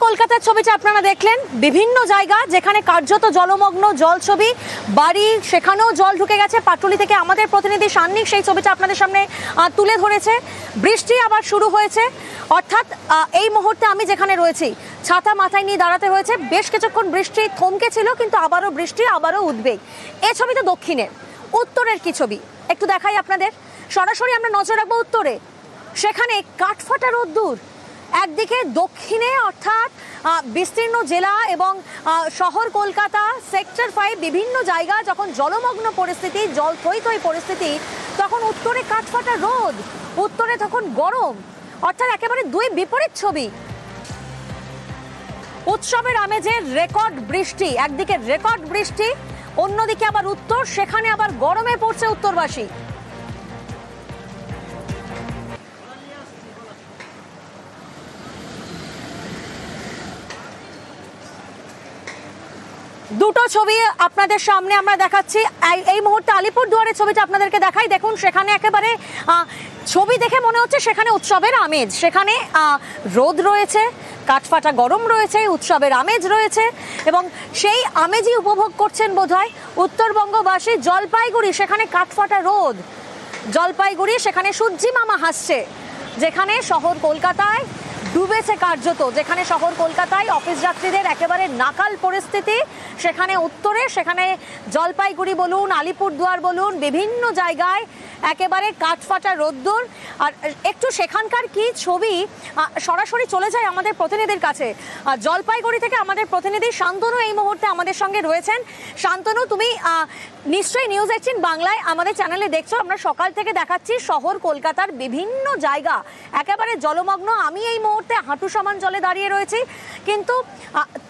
কলকাতার ছবিটা আপনারা দেখলেন, বিভিন্ন জায়গা যেখানে কার্যত জলমগ্ন, জল ছবি, বাড়ি সেখানেও জল ঢুকে গেছে। পাটুলি থেকে আমাদের প্রতিনিধি সান্নিক সেই ছবিটা আপনাদের সামনে তুলে ধরেছে। বৃষ্টি আবার শুরু হয়েছে, অর্থাৎ এই মুহূর্তে আমি যেখানে রয়েছি ছাতা মাথায় নিয়ে দাঁড়াতে হয়েছে। বেশ কিছুক্ষণ বৃষ্টি থমকে ছিল, কিন্তু আবারও বৃষ্টি, আবারও উদ্বেগ। এই ছবিটা দক্ষিণের। উত্তরের কি ছবি একটু দেখাই আপনাদের। সরাসরি আমরা নজর রাখবো উত্তরে, সেখানে কাঠফাটা রোদ্দুর। একদিকে দক্ষিণে অর্থাৎ বিস্তীর্ণ জেলা এবং শহর কলকাতা, সেক্টর 5 বিভিন্ন জায়গা যখন জলমগ্ন পরিস্থিতি, জল থই থই পরিস্থিতি, তখন উত্তরে কাঠফাটা রোদ, উত্তরে তখন গরম। অর্থাৎ একেবারে দুই বিপরীত ছবি। উৎসবের আমেজের রেকর্ড বৃষ্টি, একদিকে রেকর্ড বৃষ্টি, অন্যদিকে আবার উত্তর, সেখানে আবার গরমে পড়ছে উত্তরবাসী। দুটো ছবি আপনাদের সামনে আমরা দেখাচ্ছি। এই মুহূর্তে আলিপুরদুয়ারের ছবিটা আপনাদেরকে দেখাই। দেখুন, সেখানে একেবারে ছবি দেখে মনে হচ্ছে সেখানে উৎসবের আমেজ। সেখানে রোদ রয়েছে, কাঠফাটা গরম রয়েছে, উৎসবের আমেজ রয়েছে এবং সেই আমেজই উপভোগ করছেন বোধহয় উত্তরবঙ্গবাসী। জলপাইগুড়ি, সেখানে কাঠফাটা রোদ। জলপাইগুড়ি, সেখানে সূর্যি মামা হাসছে। যেখানে শহর কলকাতায় ডুবেছে কার্যত, যেখানে শহর কলকাতায় অফিস যাত্রীদের একেবারে নাকাল পরিস্থিতি, সেখানে উত্তরে, সেখানে জলপাইগুড়ি বলুন, আলিপুরদুয়ার বলুন, বিভিন্ন জায়গায় একেবারে কাঠফাটা রোদ্দুর। আর একটু সেখানকার কি ছবি সরাসরি চলে যায় আমাদের প্রতিনিধির কাছে। জলপাইগুড়ি থেকে আমাদের প্রতিনিধি শান্তনু এই মুহূর্তে আমাদের সঙ্গে রয়েছেন। শান্তনু, তুমি নিশ্চয়ই নিউজ 18 বাংলায় আমাদের চ্যানেলে দেখছো। আমরা সকাল থেকে দেখাচ্ছি শহর কলকাতার বিভিন্ন জায়গা একেবারে জলমগ্ন। আমি এই মুহূর্তে হাঁটু সমান জলে দাঁড়িয়ে রয়েছি, কিন্তু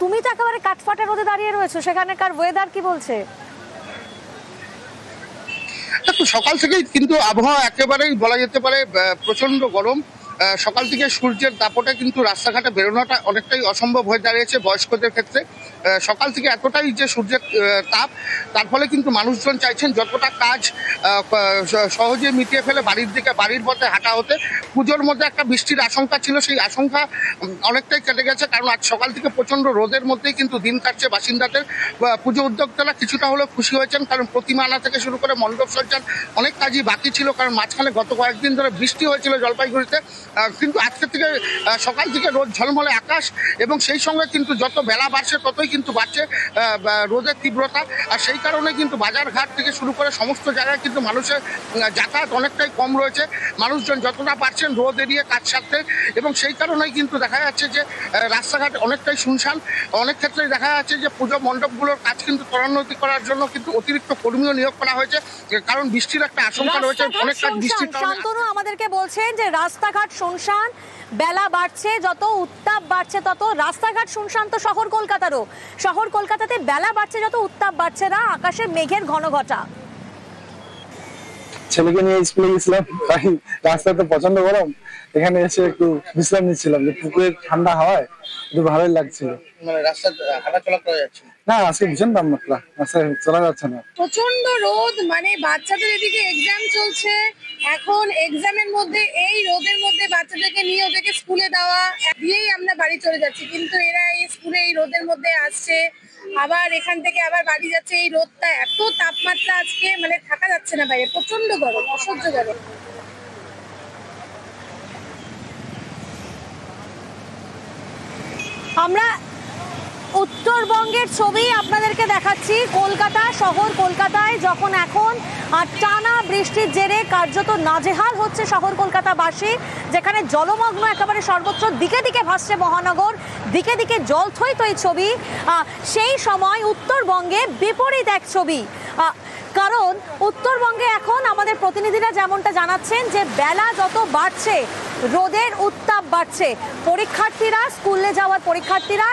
তুমি তো একেবারে কাঠফাটা রোদে দাঁড়িয়ে রয়েছো। সেখানকার ওয়েদার কি বলছে? সকাল থেকেই কিন্তু আবহাওয়া একেবারেই বলা যেতে পারে প্রচন্ড গরম। সকাল থেকে সূর্যের দাপটে কিন্তু রাস্তাঘাটে বেরোনোটা অনেকটাই অসম্ভব হয়ে দাঁড়িয়েছে বয়স্কদের ক্ষেত্রে। সকাল থেকে এতটাই যে সূর্যের তাপ, তার ফলে কিন্তু মানুষজন চাইছেন যতটা কাজ সহজে মিটিয়ে ফেলে বাড়ির পথে হাঁটা হতে। পুজোর মধ্যে একটা বৃষ্টির আশঙ্কা ছিল, সেই আশঙ্কা অনেকটাই কেটে গেছে, কারণ আজ সকাল থেকে প্রচন্ড রোদের মধ্যেই কিন্তু দিন কাটছে বাসিন্দাদের। পুজো উদ্যোক্তারা কিছুটা হলেও খুশি হয়েছেন, কারণ প্রতিমা আনা থেকে শুরু করে মণ্ডপ সজ্জার অনেক কাজই বাকি ছিল, কারণ মাঝখানে গত কয়েকদিন ধরে বৃষ্টি হয়েছিল জলপাইগুড়িতে। কিন্তু আজকে থেকে সকাল থেকে রোদ ঝলমলে আকাশ, এবং সেই সঙ্গে কিন্তু যত বেলা বাড়ছে ততই কিন্তু বাড়ছে রোদের তীব্রতা। আর সেই কারণে কিন্তু বাজারঘাট থেকে শুরু করে সমস্ত জায়গায় কিন্তু মানুষের যাতায়াত অনেকটাই কম রয়েছে। মানুষজন যতটা পারছেন রোদ এড়িয়ে কাজ সারতে, এবং সেই কারণেই কিন্তু দেখা যাচ্ছে যে রাস্তাঘাট অনেকটাই শুনশান। অনেক ক্ষেত্রেই দেখা যাচ্ছে যে পুজো মণ্ডপগুলোর কাজ কিন্তু ত্বরান্বিত করার জন্য কিন্তু অতিরিক্ত কর্মীও নিয়োগ করা হয়েছে, কারণ বৃষ্টির একটা আশঙ্কা রয়েছে। অনেক কাজ বৃষ্টির কারণে। শান্তনু আমাদেরকে বলছেন যে রাস্তাঘাট শুনশান, বেলা বাড়ছে, যত উত্তাপ বাড়ছে তত রাস্তাঘাট শুনশান। তো শহর কলকাতারও, শহর কলকাতাতে বেলা বাড়ছে যত উত্তাপ বাড়ছে না, আকাশে মেঘের ঘনঘটা। ছেলেকে নিয়ে স্কুলে গেছিলাম, তাই রাস্তায় তো প্রচন্ড গরম, এখানে এসে একটু বিশ্রাম নিচ্ছিলাম, যে পুকুরের ঠান্ডা হাওয়ায় একটু ভালোই লাগছিল। মানে রাস্তা হাঁটা চলা করা যাচ্ছে না, আজকে ভীষণ তাপমাত্রা, রাস্তায় চলা যাচ্ছে না, প্রচন্ড রোদ। মানে বাচ্চাদের এদিকে এক্সাম চলছে, এখন এক্সামের মধ্যে এই রোদের মধ্যে বাচ্চাদেরকে নিয়ে ওদেরকে স্কুলে দেওয়া দিয়েই আমরা বাড়ি চলে যাচ্ছি, কিন্তু এরা এই স্কুলে এই রোদের মধ্যে আসছে, আবার এখান থেকে আবার বাড়ি যাচ্ছে। এই রোদটা এত তাপমাত্রা আজকে, মানে থাকা যাচ্ছে না বাইরে, প্রচন্ড গরম, অসহ্য গরম। আমরা উত্তরবঙ্গের ছবি আপনাদেরকে দেখাচ্ছি। কলকাতা, শহর কলকাতায় যখন এখন টানা বৃষ্টির জেরে কার্যত নাজেহাল হচ্ছে শহর কলকাতাবাসী, যেখানে জলমগ্ন একেবারে সর্বত্র, দিকে দিকে ভাসছে মহানগর, দিকে দিকে জল থই থই ছবি। সেই সময় উত্তরবঙ্গে বিপরীত এক ছবি, কারণ উত্তরবঙ্গে এখন আমাদের প্রতিনিধিরা যেমনটা জানাচ্ছেন যে বেলা যত বাড়ছে রোদের উত্তাপ বাড়ছে। পরীক্ষার্থীরা, স্কুলে যাওয়ার পরীক্ষার্থীরা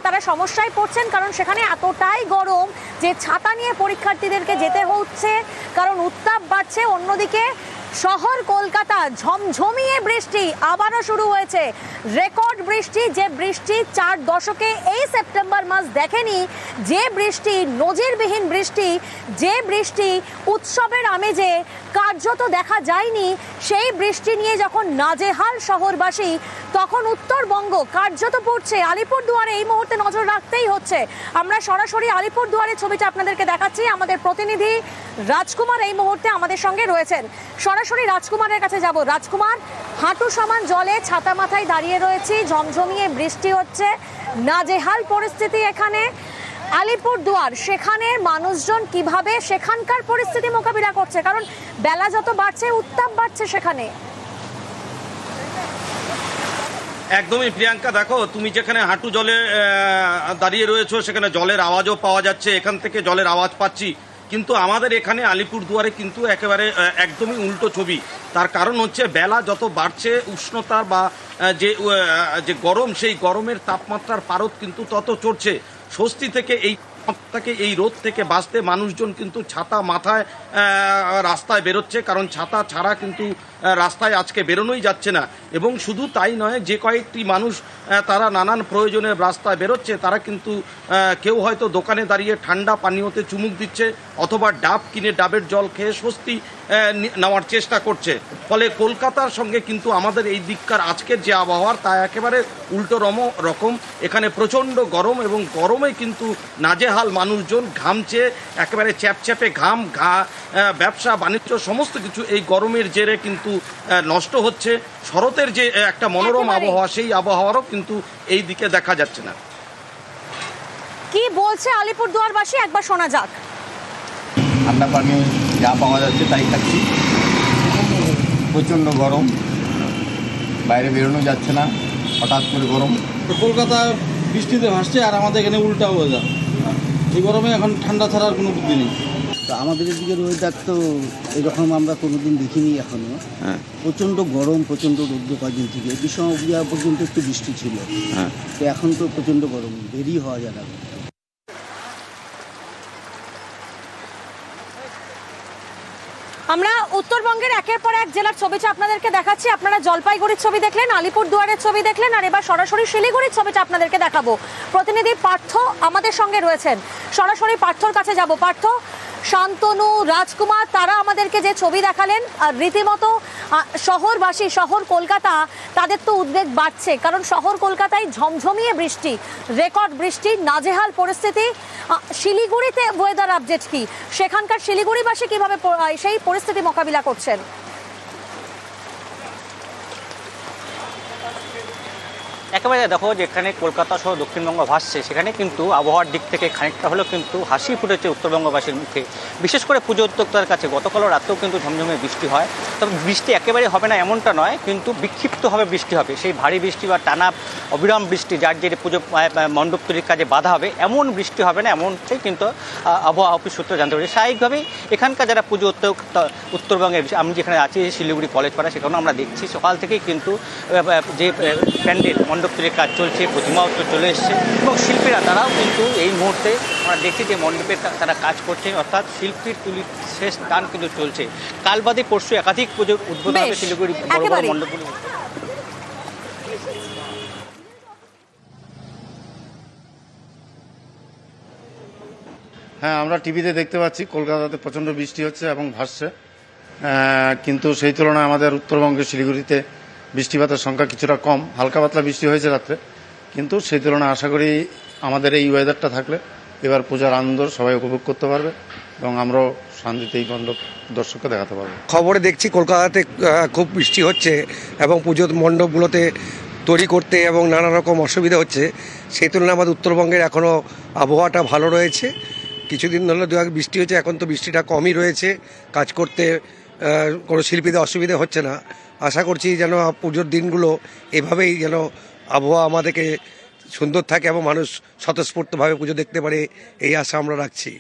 তারা সমস্যায় পড়ছেন, কারণ সেখানে এতটাই গরম যে ছাতা নিয়ে পরীক্ষার্থীদেরকে যেতে হচ্ছে, কারণ উত্তাপ বাড়ছে। অন্যদিকে শহর কলকাতা ঝমঝমিয়ে বৃষ্টি আবারও শুরু হয়েছে। রেকর্ড বৃষ্টি, যে বৃষ্টি 4 দশকে এই সেপ্টেম্বর মাস দেখেনি, যে বৃষ্টি নজিরবিহীন বৃষ্টি, যে বৃষ্টি উৎসবের আমেজে কার্যত দেখা যায়নি, সেই বৃষ্টি নিয়ে যখন নাজেহাল শহরবাসী, তখন উত্তরবঙ্গ কার্যত পড়ছে। আলিপুরদুয়ারে এই মুহূর্তে নজর রাখতেই হচ্ছে। আমরা সরাসরি আলিপুরদুয়ারের ছবিটা আপনাদেরকে দেখাচ্ছি। আমাদের প্রতিনিধি রাজকুমার এই মুহূর্তে আমাদের সঙ্গে রয়েছেন। সরাসরি রাজকুমারের কাছে যাব। রাজকুমার, হাঁটু সমান জলে ছাতা মাথায় দাঁড়িয়ে রয়েছি, ঝমঝমিয়ে বৃষ্টি হচ্ছে, নাজেহাল পরিস্থিতি এখানে আলিপুরদুয়ার। সেখানে মানুষজন কিভাবে সেখানকার পরিস্থিতি মোকাবিলা করছে? কারণ বেলা যত বাড়ছে উত্তাপ বাড়ছে সেখানে। একদমই প্রিয়াঙ্কা, দেখো তুমি যেখানে হাঁটু জলে দাঁড়িয়ে রয়েছো সেখানে জলের আওয়াজও পাওয়া যাচ্ছে, এখান থেকে জলের আওয়াজ পাচ্ছি, কিন্তু আমাদের এখানে আলিপুরদুয়ারে কিন্তু একেবারে একদমই উল্টো ছবি। তার কারণ হচ্ছে বেলা যত বাড়ছে উষ্ণতা বা যে গরম, সেই গরমের তাপমাত্রার পারদ কিন্তু তত চড়ছে। স্বস্তি থেকে এই রোদ থেকে বাঁচতে মানুষজন কিন্তু ছাতা মাথায় রাস্তায় বেরোচ্ছে, কারণ ছাতা ছাড়া কিন্তু রাস্তায় আজকে বেরোনোই যাচ্ছে না। এবং শুধু তাই নয়, যে কয়েকটি মানুষ তারা নানান প্রয়োজনে রাস্তায় বেরোচ্ছে, তারা কিন্তু কেউ হয়তো দোকানে দাঁড়িয়ে ঠান্ডা পানীয়তে চুমুক দিচ্ছে, অথবা ডাব কিনে ডাবের জল খেয়ে স্বস্তি নেওয়ার চেষ্টা করছে। ফলে কলকাতার সঙ্গে কিন্তু আমাদের এই দিককার আজকের যে আবহাওয়ার তা একেবারে উল্টো রকম। এখানে প্রচণ্ড গরম, এবং গরমে কিন্তু নাজেহাল মানুষজন, ঘামছে, একেবারে চ্যাপচ্যাপে ঘাম, ব্যবসা বাণিজ্য সমস্ত কিছু এই গরমের জেরে কিন্তু নষ্ট হচ্ছে। শরতের যে একটা মনোরম আবহাওয়া, সেই আবহাওয়ারও কিন্তু এই দিকে দেখা যাচ্ছে না। কি বলছে আলিপুরদুয়ারবাসী একবার শোনা যাক। ঠান্ডা পানি যা পাওয়া যাচ্ছে তাই খাচ্ছি। প্রচণ্ড গরম, বাইরে বেরোনো যাচ্ছে না, হঠাৎ করে গরম। কলকাতা বৃষ্টিতে ভাসছে আর আমাদের এখানে উল্টা ওয়েদার। এই গরমে এখন ঠান্ডা ছাড়ার কোনো বুদ্ধি নেই। তো আমাদের এদিকের ওয়েদার তো এরকম আমরা কোনোদিন দেখিনি এখনো। প্রচণ্ড গরম, প্রচণ্ড রৌদ্র কয়েকদিন থেকে। এই সময় পর্যন্ত একটু বৃষ্টি ছিল, তো এখন তো প্রচণ্ড গরম, বেরিয়ে হওয়া যায় না। আমরা উত্তরবঙ্গের একের পর এক জেলার ছবিটা আপনাদেরকে দেখাচ্ছি। আপনারা জলপাইগুড়ির ছবি দেখলেন, আলিপুরদুয়ারের ছবি দেখলেন, আর এবার সরাসরি শিলিগুড়ির ছবিটা আপনাদেরকে দেখাবো। প্রতিনিধি পার্থ আমাদের সঙ্গে রয়েছেন, সরাসরি পার্থর কাছে যাব। পার্থ, শান্তনু, রাজকুমার তারা আমাদেরকে যে ছবি দেখালেন, রীতিমতো শহরবাসী, শহর কলকাতা, তাদের তো উদ্বেগ বাড়ছে, কারণ শহর কলকাতায় ঝমঝমিয়ে বৃষ্টি, রেকর্ড বৃষ্টি, নাজেহাল পরিস্থিতি। শিলিগুড়িতে ওয়েদার আপডেট কি? সেখানকার শিলিগুড়িবাসী কিভাবে সেই পরিস্থিতি মোকাবিলা করছেন? একেবারে দেখো, যেখানে কলকাতা সহ দক্ষিণবঙ্গ ভাসছে, সেখানে কিন্তু আবহাওয়ার দিক থেকে খানিকটা হলেও কিন্তু হাসি ফুটেছে উত্তরবঙ্গবাসীর মুখে। বিশেষ করে পুজো উদ্যোক্তার কাছে গতকাল রাতেও কিন্তু ঝমঝমে বৃষ্টি হয়। তবে বৃষ্টি একেবারে হবে না এমনটা নয়, কিন্তু বিক্ষিপ্তভাবে বৃষ্টি হবে। সেই ভারী বৃষ্টি বা টানা অবিরাম বৃষ্টি, যার জেরে পুজো মণ্ডপ তৈরির কাজে বাধা হবে, এমন বৃষ্টি হবে না, এমনটাই কিন্তু আবহাওয়া অফিস সূত্রে জানতে পারি। স্বাভাবিকভাবেই এখানকার যারা পুজো উদ্যোক্তা উত্তরবঙ্গের, আমি যেখানে আছি শিলিগুড়ি কলেজ পাড়া, সেখানেও আমরা দেখছি সকাল থেকেই কিন্তু যে প্যান্ডেল মণ্ডপ তৈরির কাজ চলছে, প্রতিমাও চলে এসছে, এবং শিল্পীরা তারাও কিন্তু এই মুহূর্তে আমরা দেখছি যে মণ্ডপে তারা কাজ করছে, অর্থাৎ শিল্পীর তুলির শেষ টান কিন্তু চলছে। কাল বাদে পরশু একাধিক পুজোর উদ্বোধন হবে শিলিগুড়ি বড় বড় মণ্ডপগুলি। হ্যাঁ, আমরা টিভিতে দেখতে পাচ্ছি কলকাতাতে প্রচণ্ড বৃষ্টি হচ্ছে এবং ভাসছে, কিন্তু সেই তুলনায় আমাদের উত্তরবঙ্গের শিলিগুড়িতে বৃষ্টিপাতের সংখ্যা কিছুটা কম। হালকা পাতলা বৃষ্টি হয়েছে রাত্রে, কিন্তু সেই তুলনায় আশা করি আমাদের এই ওয়েদারটা থাকলে এবার পূজার আনন্দ সবাই উপভোগ করতে পারবে, এবং আমরাও শান্তিতে এই মণ্ডপ দর্শককে দেখাতে পারবো। খবরে দেখছি কলকাতাতে খুব বৃষ্টি হচ্ছে এবং পুজোর মণ্ডপগুলোতে তৈরি করতে এবং নানা রকম অসুবিধা হচ্ছে। সেই তুলনায় আমাদের উত্তরবঙ্গের এখনও আবহাওয়াটা ভালো রয়েছে। কিছুদিন ধরে দু এক বৃষ্টি হচ্ছে, এখন তো বৃষ্টিটা কমই রয়েছে, কাজ করতে কোনো শিল্পীদের অসুবিধা হচ্ছে না। আশা করছি যেন পুজোর দিনগুলো এভাবেই যেন আবহাওয়া আমাদেরকে সুন্দর থাকে এবং মানুষ স্বতঃস্ফূর্তভাবে পুজো দেখতে পারে, এই আশা আমরা রাখছি।